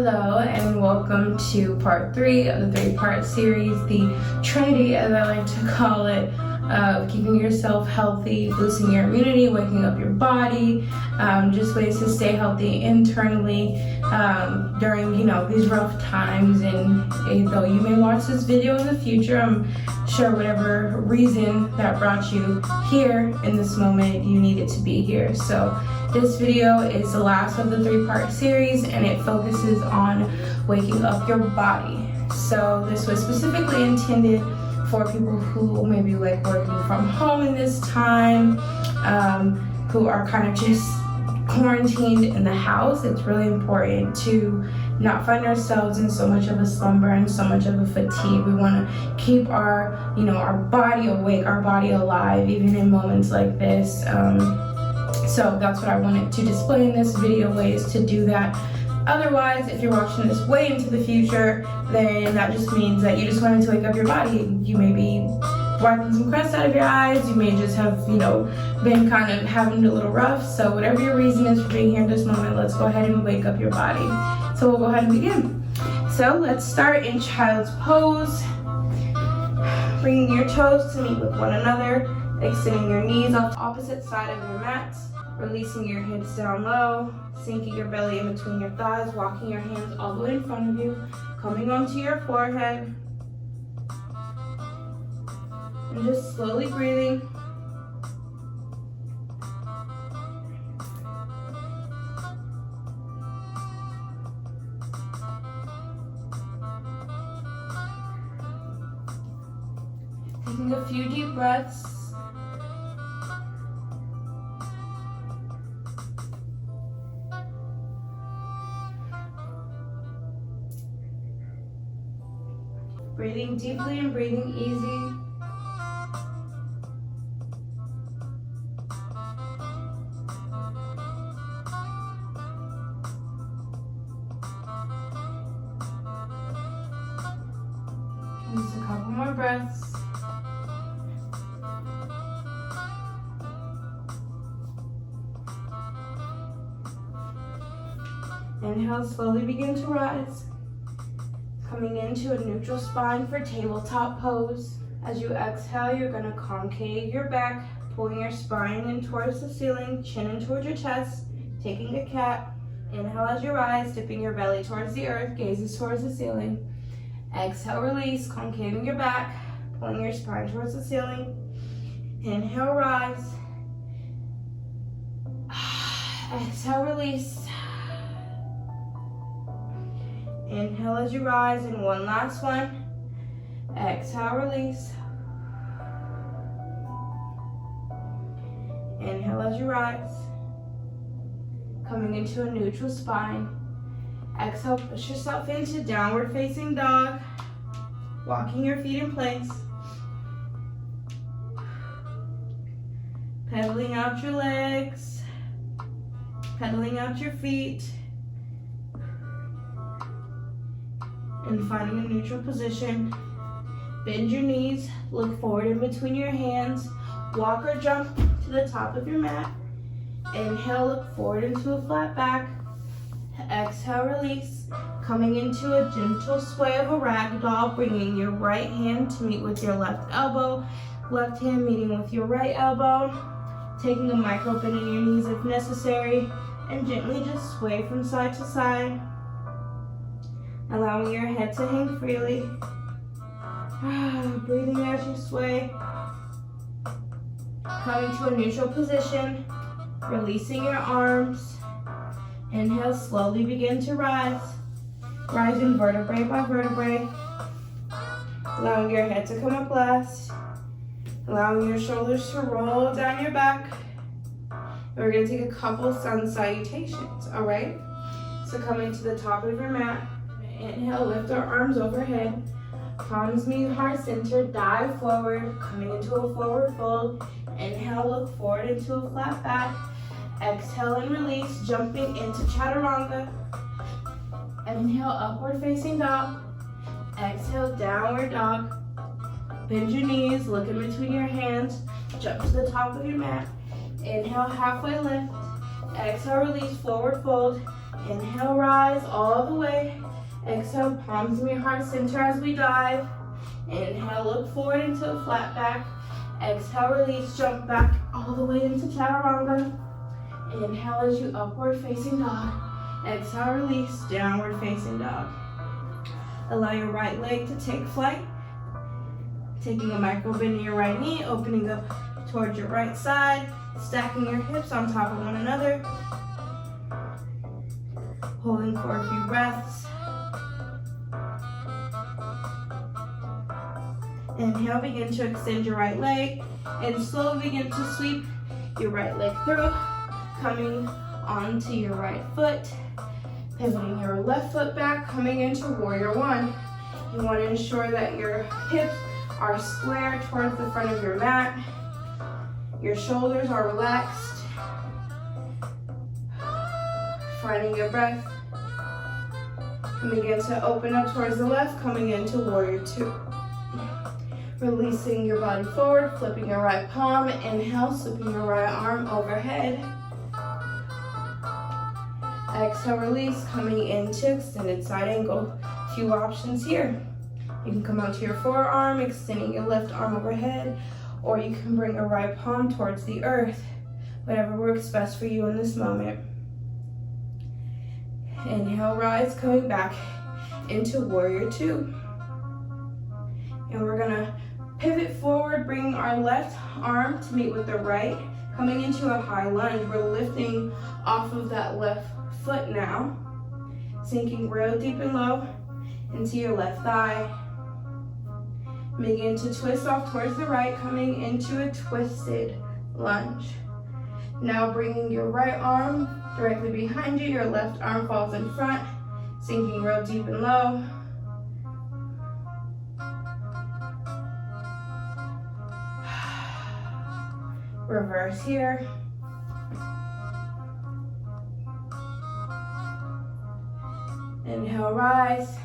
Hello and welcome to part 3 of the 3-part series, the Trinity as I like to call it, of keeping yourself healthy, boosting your immunity, waking up your body, just ways to stay healthy internally during these rough times. And though you may watch this video in the future, I'm sure whatever reason that brought you here in this moment, you needed to be here. So this video is the last of the 3-part series, and it focuses on waking up your body. So this was specifically intended for people who may be like working from home in this time, who are kind of just quarantined in the house. It's really important to not find ourselves in so much of a slumber and so much of a fatigue. We want to keep our body awake, our body alive, even in moments like this. So that's what I wanted to display in this video, ways to do that. Otherwise, if you're watching this way into the future, then that just means that you just wanted to wake up your body. You may be wiping some crust out of your eyes. You may just have, been kind of having it a little rough. So whatever your reason is for being here in this moment, let's go ahead and wake up your body. So we'll go ahead and begin. So let's start in child's pose. Bringing your toes to meet with one another. Extending your knees off the opposite side of your mat. Releasing your hips down low, sinking your belly in between your thighs, walking your hands all the way in front of you, coming onto your forehead, and just slowly breathing. Taking a few deep breaths. Breathing deeply and breathing easy. Just a couple more breaths. Inhale, slowly begin to rise. Coming into a neutral spine for tabletop pose. As you exhale, you're going to concave your back, pulling your spine in towards the ceiling, chin in towards your chest, taking a cat. Inhale as you rise, dipping your belly towards the earth, gazes towards the ceiling. Exhale, release, concaving your back, pulling your spine towards the ceiling. Inhale, rise. Exhale, release. Inhale as you rise, and one last one. Exhale, release. Inhale as you rise. Coming into a neutral spine. Exhale, push yourself into downward facing dog. Walking your feet in place. Pedaling out your legs. Pedaling out your feet. And finding a neutral position. Bend your knees, look forward in between your hands. Walk or jump to the top of your mat. Inhale, look forward into a flat back. Exhale, release. Coming into a gentle sway of a ragdoll, bringing your right hand to meet with your left elbow. Left hand meeting with your right elbow. Taking a micro bend in your knees if necessary. And gently just sway from side to side. Allowing your head to hang freely. Breathing as you sway. Coming to a neutral position. Releasing your arms. Inhale, slowly begin to rise. Rising vertebrae by vertebrae. Allowing your head to come up last. Allowing your shoulders to roll down your back. And we're going to take a couple sun salutations, all right? So coming to the top of your mat. Inhale, lift our arms overhead. Palms meet heart center, dive forward, coming into a forward fold. Inhale, look forward into a flat back. Exhale and release, jumping into chaturanga. Inhale, upward facing dog. Exhale, downward dog. Bend your knees, look in between your hands. Jump to the top of your mat. Inhale, halfway lift. Exhale, release, forward fold. Inhale, rise all the way. Exhale, palms in your heart center as we dive. Inhale, look forward into a flat back. Exhale, release, jump back all the way into chaturanga. Inhale as you upward facing dog. Exhale, release, downward facing dog. Allow your right leg to take flight. Taking a micro bend in your right knee, opening up towards your right side, stacking your hips on top of one another. Holding for a few breaths. Inhale, begin to extend your right leg and slowly begin to sweep your right leg through, coming onto your right foot, pivoting your left foot back, coming into warrior one. You want to ensure that your hips are square towards the front of your mat. Your shoulders are relaxed. Finding your breath. And begin to open up towards the left, coming into warrior two. Releasing your body forward, flipping your right palm. Inhale, sweeping your right arm overhead. Exhale, release, coming into extended side angle. A few options here. You can come onto your forearm, extending your left arm overhead, or you can bring a right palm towards the earth. Whatever works best for you in this moment. Inhale, rise, coming back into warrior two. And we're gonna pivot forward, bringing our left arm to meet with the right, coming into a high lunge. We're lifting off of that left foot now, sinking real deep and low into your left thigh. Begin to twist off towards the right, coming into a twisted lunge. Now bringing your right arm directly behind you, your left arm falls in front, sinking real deep and low. Reverse here. Inhale, rise.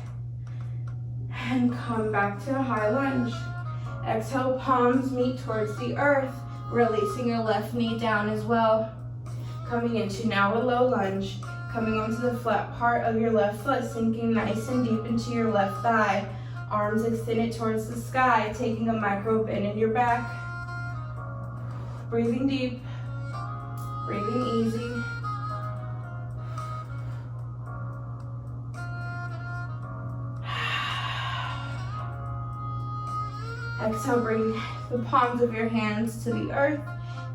And come back to a high lunge. Exhale, palms meet towards the earth, releasing your left knee down as well. Coming into now a low lunge, coming onto the flat part of your left foot, sinking nice and deep into your left thigh. Arms extended towards the sky, taking a micro bend in your back. Breathing deep, breathing easy. Exhale, bring the palms of your hands to the earth,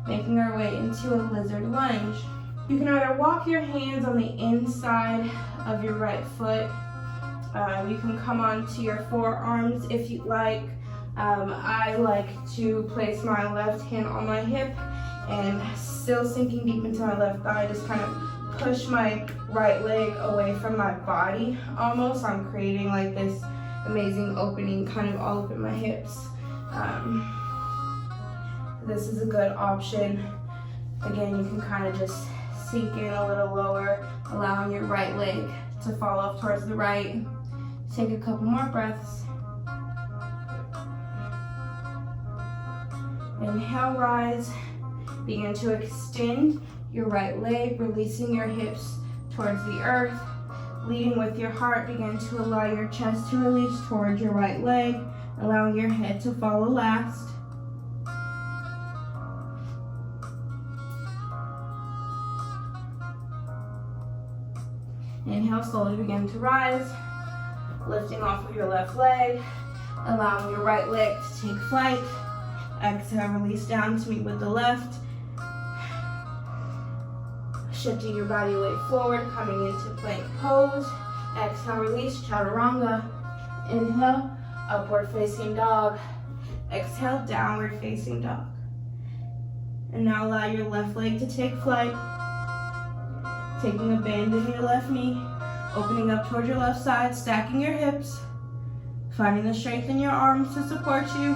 making our way into a lizard lunge. You can either walk your hands on the inside of your right foot. You can come onto your forearms if you'd like. I like to place my left hand on my hip and still sinking deep into my left thigh, just kind of push my right leg away from my body almost. I'm creating like this amazing opening kind of all up in my hips. This is a good option. Again, you can kind of just sink in a little lower, allowing your right leg to fall off towards the right. Take a couple more breaths. Inhale, rise. Begin to extend your right leg, releasing your hips towards the earth. Leading with your heart, begin to allow your chest to release towards your right leg, allowing your head to follow last. Inhale, slowly begin to rise, lifting off of your left leg, allowing your right leg to take flight. Exhale, release down to meet with the left. Shifting your body weight forward, coming into plank pose. Exhale, release, chaturanga. Inhale, upward facing dog. Exhale, downward facing dog. And now allow your left leg to take flight. Taking a bend in your left knee, opening up towards your left side, stacking your hips, finding the strength in your arms to support you.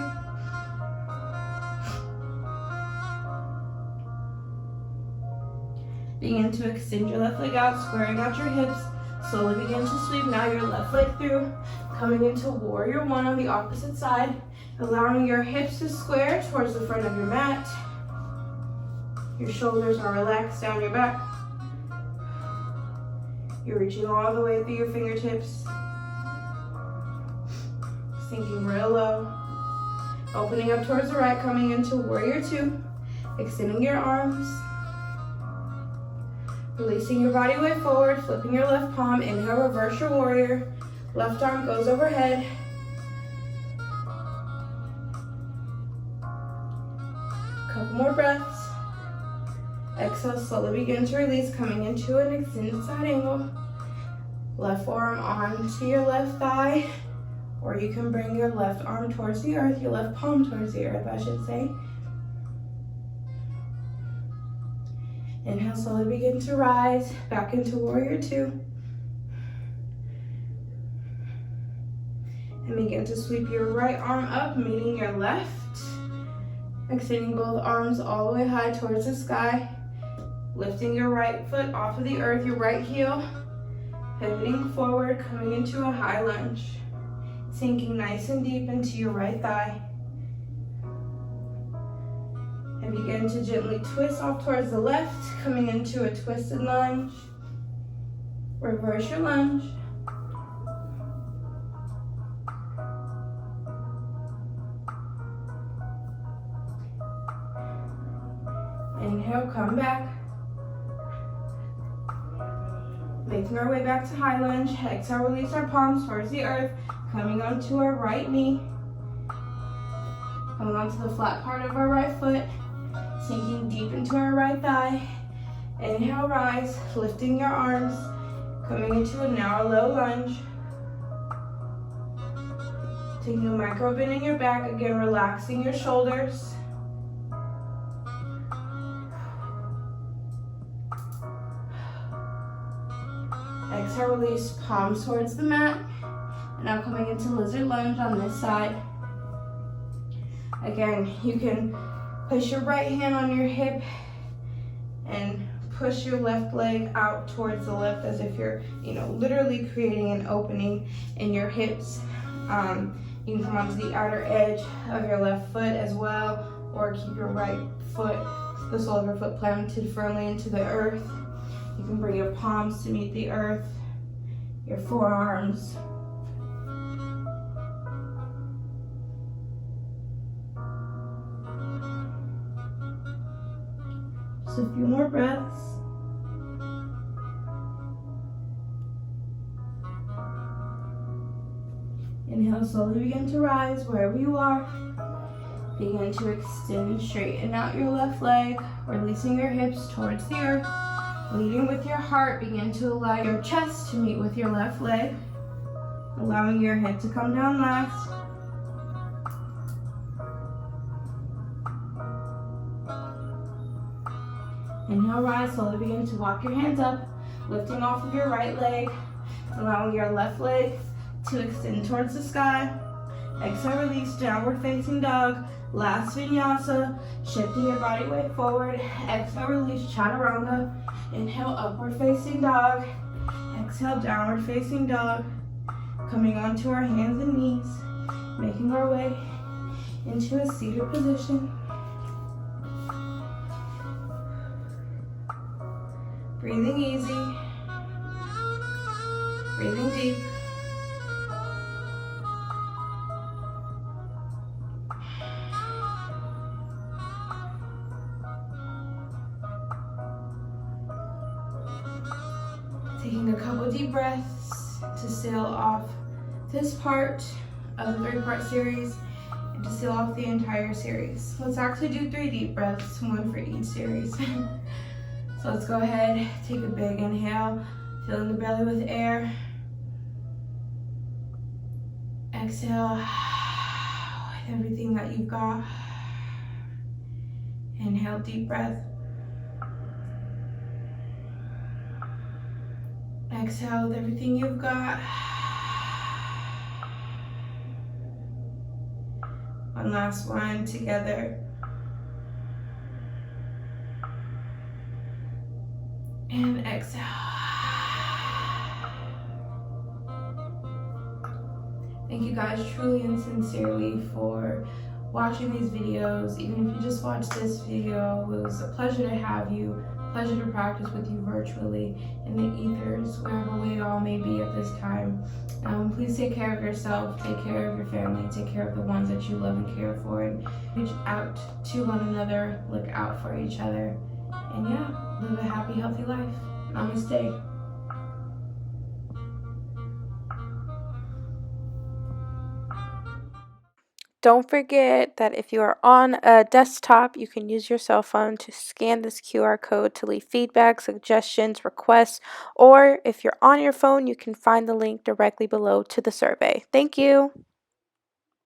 Begin to extend your left leg out, squaring out your hips. Slowly begin to sweep now your left leg through, coming into warrior one on the opposite side, allowing your hips to square towards the front of your mat. Your shoulders are relaxed down your back. You're reaching all the way through your fingertips. sinking real low. Opening up towards the right, coming into warrior two. Extending your arms. Releasing your body weight forward, flipping your left palm. Inhale, reverse your warrior. Left arm goes overhead. Couple more breaths. Exhale, slowly begin to release, coming into an extended side angle. Left forearm onto your left thigh, or you can bring your left arm towards the earth, your left palm towards the earth, I should say. Inhale, slowly begin to rise back into warrior two. And begin to sweep your right arm up, meeting your left. Extending both arms all the way high towards the sky. Lifting your right foot off of the earth, your right heel. Pivoting forward, coming into a high lunge. Sinking nice and deep into your right thigh. And begin to gently twist off towards the left, coming into a twisted lunge. Reverse your lunge. Inhale, come back. Making our way back to high lunge. Exhale, release our palms towards the earth, coming onto our right knee. Coming onto the flat part of our right foot, sinking deep into our right thigh. Inhale, rise, lifting your arms, coming into a narrow, low lunge. Taking a micro bend in your back, again, relaxing your shoulders. Exhale, release, palms towards the mat. And now coming into lizard lunge on this side. Again, you can place your right hand on your hip and push your left leg out towards the left as if you're, literally creating an opening in your hips. You can come onto the outer edge of your left foot as well, or keep your right foot, the sole of your foot planted firmly into the earth. You can bring your palms to meet the earth, your forearms. Just a few more breaths. Inhale, slowly begin to rise wherever you are. Begin to extend and straighten out your left leg, releasing your hips towards the earth. Leading with your heart, begin to allow your chest to meet with your left leg, allowing your head to come down last. Inhale, rise, slowly begin to walk your hands up, lifting off of your right leg, allowing your left leg to extend towards the sky. Exhale, release, downward facing dog. Last vinyasa, shifting your body weight forward. Exhale, release, chaturanga. Inhale, upward facing dog. Exhale, downward facing dog. Coming onto our hands and knees, making our way into a seated position. Breathing easy, breathing deep. Taking a couple deep breaths to seal off this part of the 3-part series and to seal off the entire series. Let's actually do 3 deep breaths, 1 for each series. So let's go ahead, take a big inhale, filling the belly with air. Exhale with everything that you've got. Inhale, deep breath. Exhale with everything you've got. One last one together. And exhale. Thank you guys truly and sincerely for watching these videos. Even if you just watched this video, it was a pleasure to have you. Pleasure to practice with you virtually in the ethers, wherever we all may be at this time. Please take care of yourself, take care of your family, take care of the ones that you love and care for, and reach out to one another, look out for each other, and yeah, live a happy, healthy life. Namaste. Don't forget that if you are on a desktop, you can use your cell phone to scan this QR code to leave feedback, suggestions, requests, or if you're on your phone, you can find the link directly below to the survey. Thank you.